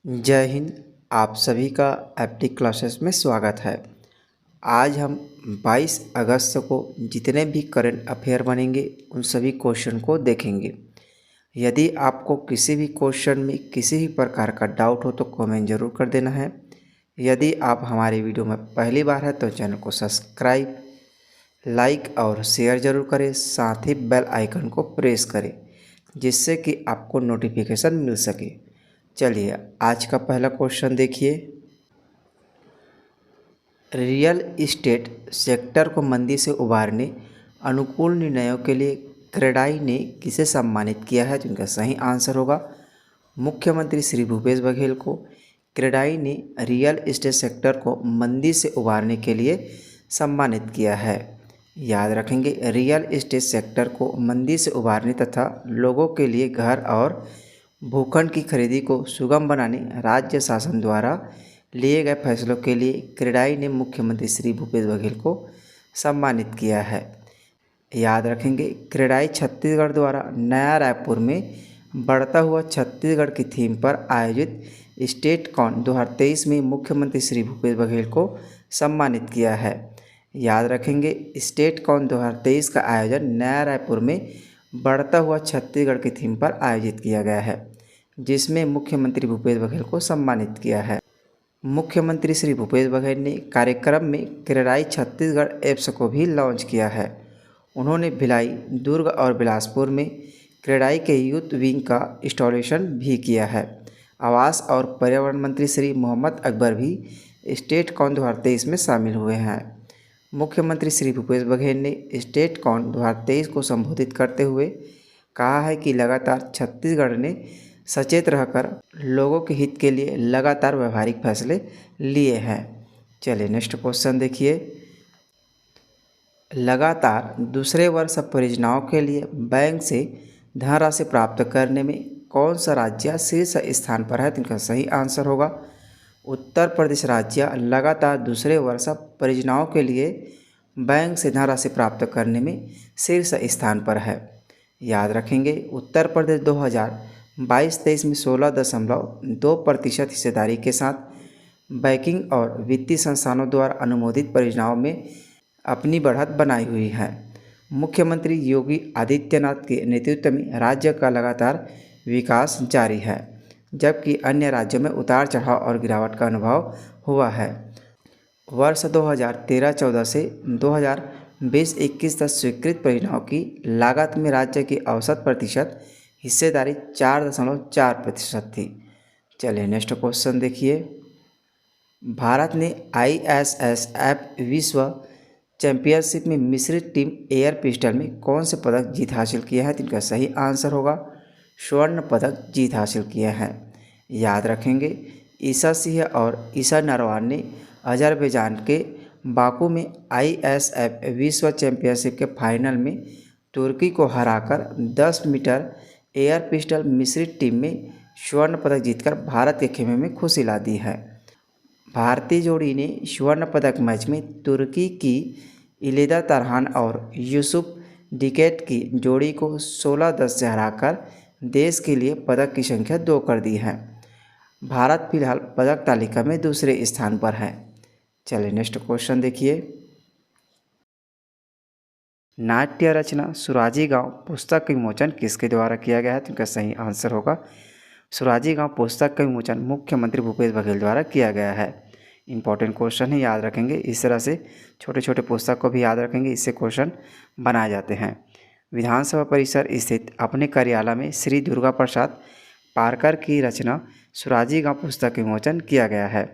जय हिंद। आप सभी का एप्टिक क्लासेस में स्वागत है। आज हम 22 अगस्त को जितने भी करंट अफेयर बनेंगे उन सभी क्वेश्चन को देखेंगे। यदि आपको किसी भी क्वेश्चन में किसी भी प्रकार का डाउट हो तो कमेंट ज़रूर कर देना है। यदि आप हमारे वीडियो में पहली बार है तो चैनल को सब्सक्राइब, लाइक और शेयर ज़रूर करें, साथ ही बेल आइकन को प्रेस करें जिससे कि आपको नोटिफिकेशन मिल सके। चलिए आज का पहला क्वेश्चन देखिए। रियल इस्टेट सेक्टर को मंदी से उबारने अनुकूल निर्णयों के लिए क्रेडाई ने किसे सम्मानित किया है? जिनका सही आंसर होगा मुख्यमंत्री श्री भूपेश बघेल को। क्रेडाई ने रियल इस्टेट सेक्टर को मंदी से उबारने के लिए सम्मानित किया है। याद रखेंगे, रियल इस्टेट सेक्टर को मंदी से उबारने तथा लोगों के लिए घर और भूखंड की खरीदी को सुगम बनाने राज्य शासन द्वारा लिए गए फैसलों के लिए क्रेडाई ने मुख्यमंत्री श्री भूपेश बघेल को सम्मानित किया है। याद रखेंगे, क्रेडाई छत्तीसगढ़ द्वारा नया रायपुर में बढ़ता हुआ छत्तीसगढ़ की थीम पर आयोजित स्टेट कॉन 2023 में मुख्यमंत्री श्री भूपेश बघेल को सम्मानित किया है। याद रखेंगे, स्टेट कॉन 2023 का आयोजन नया रायपुर में बढ़ता हुआ छत्तीसगढ़ की थीम पर आयोजित किया गया है, जिसमें मुख्यमंत्री भूपेश बघेल को सम्मानित किया है। मुख्यमंत्री श्री भूपेश बघेल ने कार्यक्रम में क्रेडाई छत्तीसगढ़ ऐप्स को भी लॉन्च किया है। उन्होंने भिलाई, दुर्ग और बिलासपुर में क्रेडाई के यूथ विंग का इंस्टॉलेशन भी किया है। आवास और पर्यावरण मंत्री श्री मोहम्मद अकबर भी स्टेट कॉन 2023 में शामिल हुए हैं। मुख्यमंत्री श्री भूपेश बघेल ने स्टेट कॉन 2023 को संबोधित करते हुए कहा है कि लगातार छत्तीसगढ़ ने सचेत रहकर लोगों के हित के लिए लगातार व्यवहारिक फैसले लिए हैं। चलिए नेक्स्ट क्वेश्चन देखिए। लगातार दूसरे वर्ष परियोजनाओं के लिए बैंक से धनराशि प्राप्त करने में कौन सा राज्य शीर्ष स्थान पर है? इनका सही आंसर होगा उत्तर प्रदेश राज्य लगातार दूसरे वर्ष परियोजनाओं के लिए बैंक से धनराशि प्राप्त करने में शीर्ष स्थान पर है। याद रखेंगे, उत्तर प्रदेश 2022-23 में 16.2% हिस्सेदारी के साथ बैंकिंग और वित्तीय संस्थानों द्वारा अनुमोदित परियोजनाओं में अपनी बढ़त बनाई हुई है। मुख्यमंत्री योगी आदित्यनाथ के नेतृत्व में राज्य का लगातार विकास जारी है, जबकि अन्य राज्यों में उतार चढ़ाव और गिरावट का अनुभव हुआ है। वर्ष 2013-14 से 2020-21 तक स्वीकृत परियोजनाओं की लागत में राज्य की औसत प्रतिशत हिस्सेदारी 4.4% थी। चलिए नेक्स्ट क्वेश्चन देखिए। भारत ने ISSF विश्व चैंपियनशिप में मिश्रित टीम एयर पिस्टल में कौन से पदक जीत हासिल किया है? इनका सही आंसर होगा स्वर्ण पदक जीत हासिल किया है। याद रखेंगे, ईसा सिंह और ईसा नरवान ने अजरबैजान के बाकू में ISSF विश्व चैंपियनशिप के फाइनल में तुर्की को हराकर 10 मीटर एयर पिस्टल मिश्रित टीम में स्वर्ण पदक जीतकर भारत के खेमे में खुशी ला दी है। भारतीय जोड़ी ने स्वर्ण पदक मैच में तुर्की की इलेदा तरहान और यूसुफ डिकेट की जोड़ी को 16-10 से हराकर देश के लिए पदक की संख्या 2 कर दी है। भारत फिलहाल पदक तालिका में दूसरे स्थान पर है। चलिए नेक्स्ट क्वेश्चन देखिए। नाट्य रचना सुराजी गांव पुस्तक का विमोचन किसके द्वारा किया गया है? तो इनका सही आंसर होगा सुराजी गांव पुस्तक का विमोचन मुख्यमंत्री भूपेश बघेल द्वारा किया गया है। इंपॉर्टेंट क्वेश्चन है, याद रखेंगे। इस तरह से छोटे छोटे पुस्तक को भी याद रखेंगे, इससे क्वेश्चन बनाए जाते हैं। विधानसभा परिसर स्थित अपने कार्यालय में श्री दुर्गा प्रसाद पारकर की रचना सुराजी गांव पुस्तक का विमोचन किया गया है।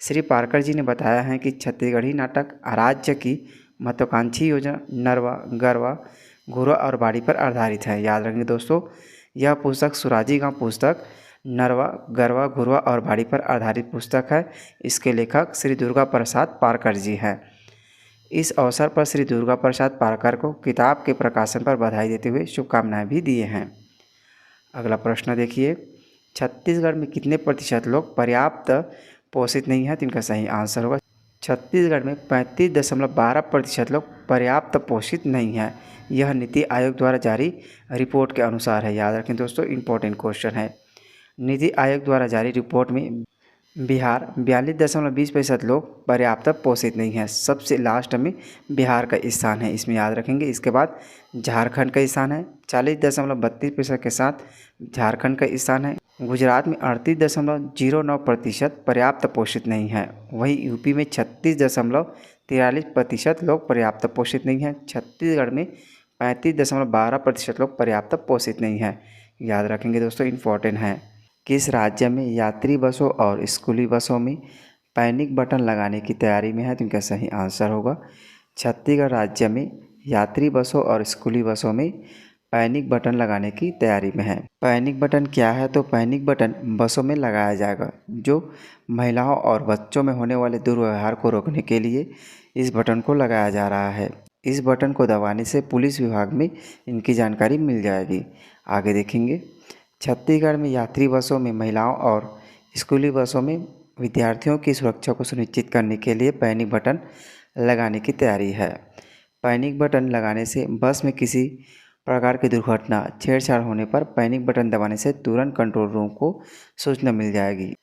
श्री पारकर जी ने बताया है कि छत्तीसगढ़ी नाटक राज्य की महत्वाकांक्षी योजना नरवा, गरवा, घुरवा और बाड़ी पर आधारित है। याद रखेंगे दोस्तों, यह पुस्तक सुराजी गांव पुस्तक नरवा, गरवा, घुरवा और बाड़ी पर आधारित पुस्तक है। इसके लेखक श्री दुर्गा प्रसाद पारकर जी हैं। इस अवसर पर श्री दुर्गा प्रसाद पारकर को किताब के प्रकाशन पर बधाई देते हुए शुभकामनाएं भी दिए हैं। अगला प्रश्न देखिए। छत्तीसगढ़ में कितने प्रतिशत लोग पर्याप्त पोषित नहीं हैं? तो इनका सही आंसर होगा छत्तीसगढ़ में 35.12% लोग पर्याप्त पोषित नहीं हैं। यह नीति आयोग द्वारा जारी रिपोर्ट के अनुसार है। याद रखें दोस्तों, इंपॉर्टेंट क्वेश्चन है। नीति आयोग द्वारा जारी रिपोर्ट में बिहार 42.20% लोग पर्याप्त पोषित नहीं है। सबसे लास्ट में बिहार का स्थान है, इसमें याद रखेंगे। इसके बाद झारखंड का स्थान है 40.32% के साथ झारखंड का स्थान है। गुजरात में 38.09% पर्याप्त पोषित नहीं है। वहीं यूपी में 36.43% लोग पर्याप्त पोषित नहीं हैं। छत्तीसगढ़ में 35.12% लोग पर्याप्त पोषित नहीं हैं। याद रखेंगे दोस्तों, इम्पॉर्टेंट है। किस राज्य में यात्री बसों और स्कूली बसों में पैनिक बटन लगाने की तैयारी में है? तो इनका सही आंसर होगा छत्तीसगढ़ राज्य में यात्री बसों और स्कूली बसों में पैनिक बटन लगाने की तैयारी में है। पैनिक बटन क्या है? तो पैनिक बटन बसों में लगाया जाएगा जो महिलाओं और बच्चों में होने वाले दुर्व्यवहार को रोकने के लिए इस बटन को लगाया जा रहा है। इस बटन को दबाने से पुलिस विभाग में इनकी जानकारी मिल जाएगी। आगे देखेंगे, छत्तीसगढ़ में यात्री बसों में महिलाओं और स्कूली बसों में विद्यार्थियों की सुरक्षा को सुनिश्चित करने के लिए पैनिक बटन लगाने की तैयारी है। पैनिक बटन लगाने से बस में किसी प्रकार की दुर्घटना छेड़छाड़ होने पर पैनिक बटन दबाने से तुरंत कंट्रोल रूम को सूचना मिल जाएगी।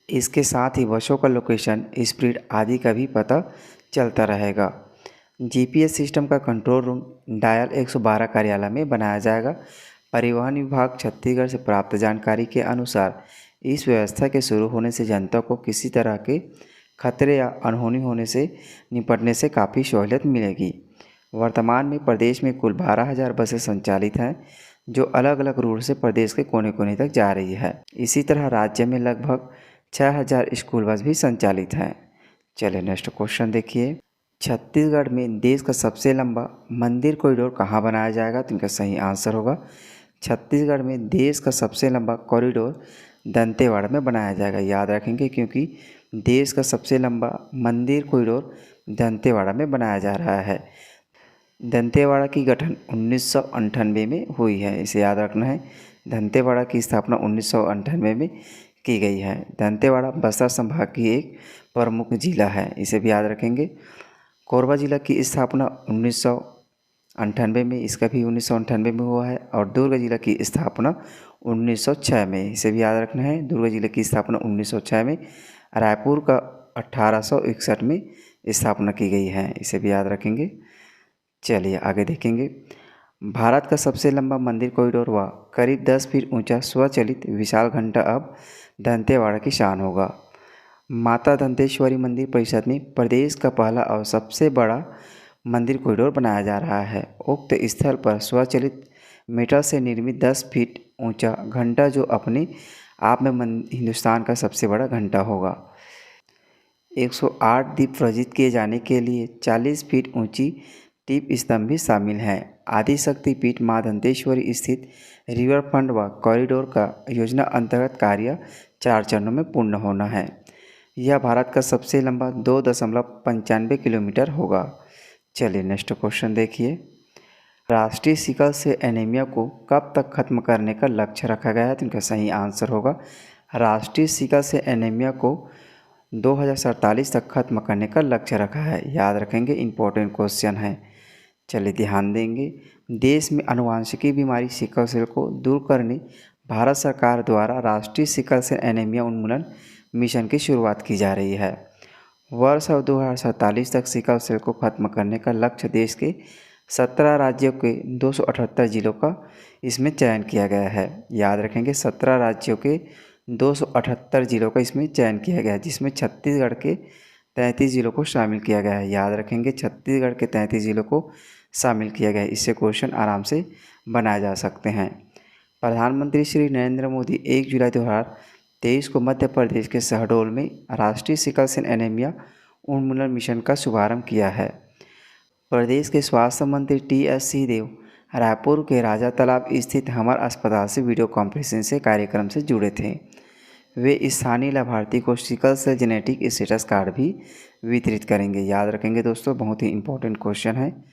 इसके साथ ही बसों का लोकेशन, स्पीड आदि का भी पता चलता रहेगा। जीपीएस सिस्टम का कंट्रोल रूम डायल 112 कार्यालय में बनाया जाएगा। परिवहन विभाग छत्तीसगढ़ से प्राप्त जानकारी के अनुसार इस व्यवस्था के शुरू होने से जनता को किसी तरह के खतरे या अनहोनी होने से निपटने से काफ़ी सहूलियत मिलेगी। वर्तमान में प्रदेश में कुल 12,000 बसें संचालित हैं जो अलग अलग रूट से प्रदेश के कोने कोने तक जा रही है। इसी तरह राज्य में लगभग 6,000 स्कूल बस भी संचालित हैं। चलिए नेक्स्ट क्वेश्चन देखिए, छत्तीसगढ़ में देश का सबसे लंबा मंदिर कॉरिडोर कहाँ बनाया जाएगा? तो इनका सही आंसर होगा छत्तीसगढ़ में देश का सबसे लंबा कॉरिडोर दंतेवाड़ा में बनाया जाएगा। याद रखेंगे क्योंकि देश का सबसे लंबा मंदिर कॉरिडोर दंतेवाड़ा में बनाया जा रहा है। दंतेवाड़ा की गठन 1998 में हुई है, इसे याद रखना है। दंतेवाड़ा की स्थापना 1998 में की गई है। दंतेवाड़ा बस्तर संभाग की एक प्रमुख जिला है, इसे भी याद रखेंगे। कोरबा जिला की स्थापना 1998 में, इसका भी 1998 में हुआ है। और दुर्ग जिला की स्थापना 1906 में, इसे भी याद रखना है। दुर्ग जिले की स्थापना 1906 में। रायपुर का 1861 में स्थापना की गई है, इसे भी याद रखेंगे। चलिए आगे देखेंगे, भारत का सबसे लंबा मंदिर कॉरिडोर व करीब 10 फीट ऊंचा स्वचालित विशाल घंटा अब दंतेवाड़ा की शान होगा। माता दंतेश्वरी मंदिर परिषद में प्रदेश का पहला और सबसे बड़ा मंदिर कॉरिडोर बनाया जा रहा है। उक्त स्थल पर स्वचालित मीटर से निर्मित 10 फीट ऊंचा घंटा जो अपने आप में हिंदुस्तान का सबसे बड़ा घंटा होगा। 108 दीप प्रज्वलित किए जाने के लिए 40 फीट ऊंची दीप स्तंभ भी शामिल हैं। आदिशक्ति पीठ मां दंतेश्वरी स्थित रिवर फ्रंट व कॉरिडोर का योजना अंतर्गत कार्य 4 चरणों में पूर्ण होना है। यह भारत का सबसे लंबा 2.95 किलोमीटर होगा। चलिए नेक्स्ट क्वेश्चन देखिए, राष्ट्रीय सिकल सेल एनीमिया को कब तक खत्म करने का लक्ष्य रखा गया है? तो इनका सही आंसर होगा राष्ट्रीय सिकल सेल एनीमिया को 2047 तक खत्म करने का लक्ष्य रखा है। याद रखेंगे, इंपॉर्टेंट क्वेश्चन है। चलिए ध्यान देंगे, देश में आनुवांशिकी बीमारी सिकल सेल को दूर करने भारत सरकार द्वारा राष्ट्रीय सिकल सेल एनीमिया उन्मूलन मिशन की शुरुआत की जा रही है। वर्ष 2047 तक सिकल सेल को खत्म करने का लक्ष्य देश के 17 राज्यों के 278 जिलों का इसमें चयन किया गया है। याद रखेंगे, 17 राज्यों के 278 जिलों का इसमें चयन किया गया है, जिसमें छत्तीसगढ़ के 33 जिलों को शामिल किया गया है। याद रखेंगे, छत्तीसगढ़ के 33 जिलों को शामिल किया गया है। इससे क्वेश्चन आराम से बनाए जा सकते हैं। प्रधानमंत्री श्री नरेंद्र मोदी 1 जुलाई 2023 को मध्य प्रदेश के शहडोल में राष्ट्रीय सिकल सेल एनीमिया उन्मूलन मिशन का शुभारंभ किया है। प्रदेश के स्वास्थ्य मंत्री टी.एस. सिंहदेव रायपुर के राजा तालाब स्थित हमर अस्पताल से वीडियो कॉन्फ्रेंसिंग से कार्यक्रम से जुड़े थे। वे स्थानीय लाभार्थी को sickle cell genetic status card भी वितरित करेंगे। याद रखेंगे दोस्तों, बहुत ही इंपॉर्टेंट क्वेश्चन है।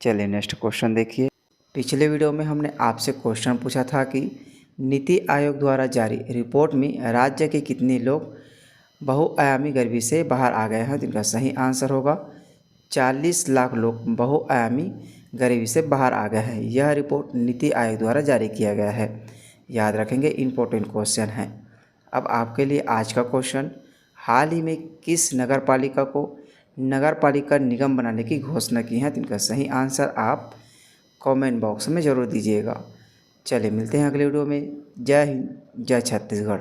चलिए नेक्स्ट क्वेश्चन देखिए, पिछले वीडियो में हमने आपसे क्वेश्चन पूछा था कि नीति आयोग द्वारा जारी रिपोर्ट में राज्य के कितने लोग बहुआयामी गरीबी से बाहर आ गए हैं? तो इनका सही आंसर होगा 40 लाख लोग बहुआयामी गरीबी से बाहर आ गए हैं। यह रिपोर्ट नीति आयोग द्वारा जारी किया गया है। याद रखेंगे, इम्पोर्टेंट क्वेश्चन है। अब आपके लिए आज का क्वेश्चन, हाल ही में किस नगर पालिका को नगर पालिका निगम बनाने की घोषणा की है? तो इनका सही आंसर आप कमेंट बॉक्स में ज़रूर दीजिएगा। चलिए मिलते हैं अगले वीडियो में। जय हिंद, जय छत्तीसगढ़।